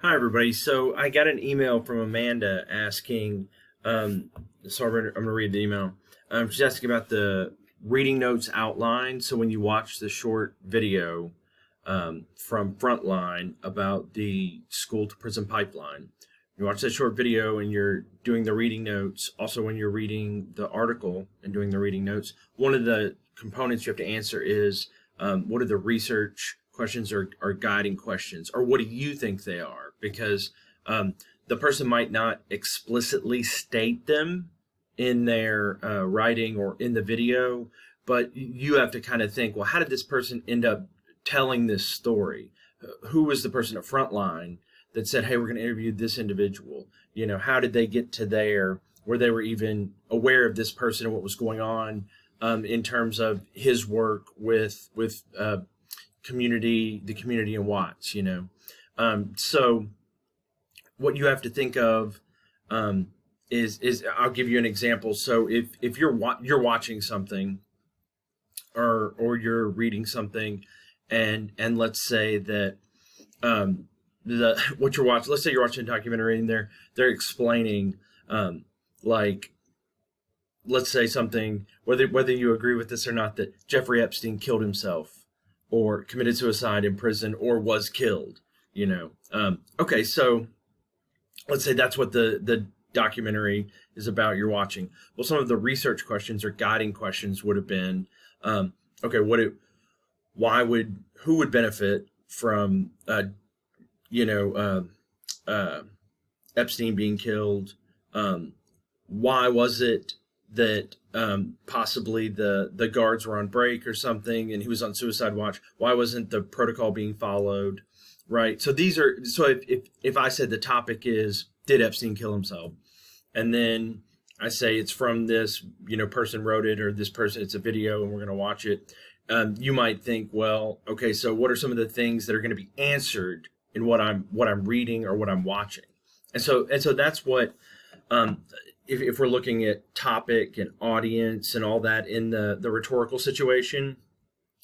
Hi, everybody. So I got an email from Amanda asking, um, so I'm going to read the email. She's asking about the reading notes outline. So when you watch the short video from Frontline about the school to prison pipeline, you watch that short video and you're doing the reading notes. Also, when you're reading the article and doing the reading notes, one of the components you have to answer is what are the research questions or guiding questions, or what do you think they are? Because the person might not explicitly state them in their writing or in the video, but you have to kind of think, well, how did this person end up telling this story? Who was the person at Frontline that said, hey, we're going to interview this individual? You know, how did they get to there where they were even aware of this person and what was going on in terms of his work with the community in Watts, you know. So what you have to think of is I'll give you an example. So if you're watching something or you're reading something, and let's say that the what you're watching, let's say you're watching a documentary and they're explaining like, let's say something, whether you agree with this or not, that Jeffrey Epstein killed himself or committed suicide in prison or was killed, you know. Okay, so let's say that's what the documentary is about you're watching. Well, some of the research questions or guiding questions would have been, okay, who would benefit from, you know, Epstein being killed? Why was it that possibly the guards were on break or something and he was on suicide watch? Why wasn't the protocol being followed? Right. So if I said the topic is, did Epstein kill himself? And then I say it's from this, you know, person wrote it, or this person, it's a video and we're going to watch it. You might think, well, okay, so what are some of the things that are going to be answered in what I'm reading or what I'm watching? And so that's what, if we're looking at topic and audience and all that in the rhetorical situation,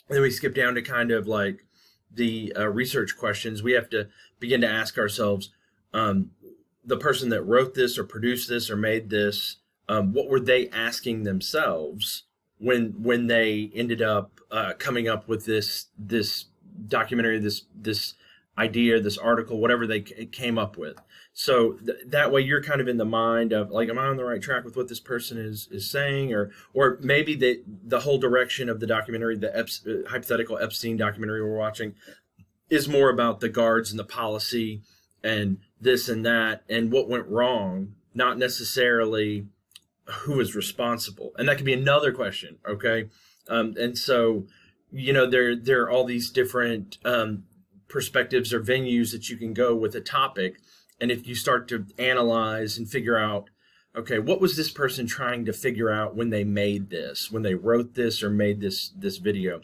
and then we skip down to kind of like the research questions, we have to begin to ask ourselves, the person that wrote this or produced this or made this, what were they asking themselves when they ended up coming up with this documentary, this idea, this article, whatever they came up with. So that way you're kind of in the mind of like, am I on the right track with what this person is saying? Or maybe the whole direction of the documentary, the hypothetical Epstein documentary we're watching, is more about the guards and the policy and this and that and what went wrong, not necessarily who is responsible. And that could be another question, okay? And so, you know, there are all these different perspectives or venues that you can go with a topic. And if you start to analyze and figure out, okay, what was this person trying to figure out when they made this, when they wrote this or made this video?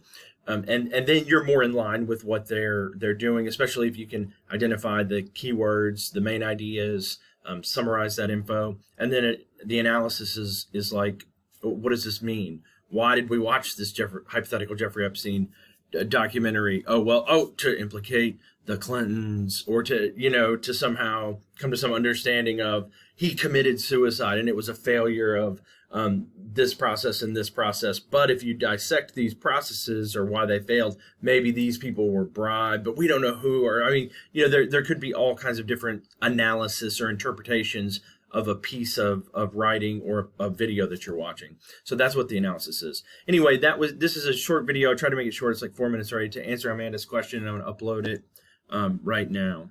And then you're more in line with what they're doing, especially if you can identify the keywords, the main ideas, summarize that info. And then the analysis is like, what does this mean? Why did we watch this hypothetical Jeffrey Epstein documentary? To implicate the Clintons, or to, you know, to somehow come to some understanding of he committed suicide and it was a failure of this process and this process. But if you dissect these processes or why they failed, maybe these people were bribed, but we don't know who. Or, I mean, you know, there could be all kinds of different analysis or interpretations of a piece of writing or a video that you're watching. So that's what the analysis is. Anyway, this is a short video. I tried to make it short. It's like 4 minutes already, to answer Amanda's question, and I'm going to upload it right now.